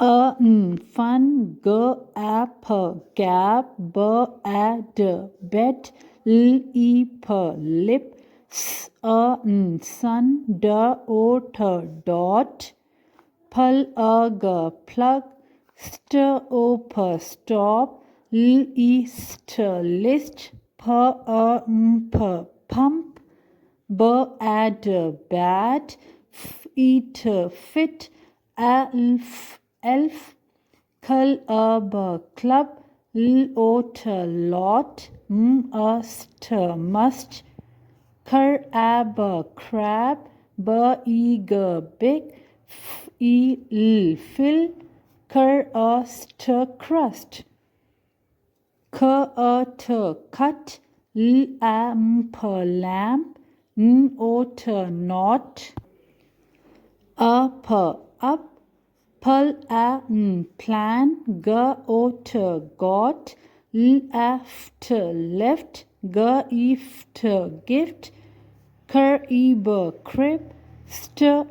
fun, apple, gap, ad, bet, lip, sun, dot, plug, stop, list, pump, ad, bat, fit, elf, club, lot, must, crab, big, fill, crust, cut, lamp, not, up, plan, got, left, gift, crib, still,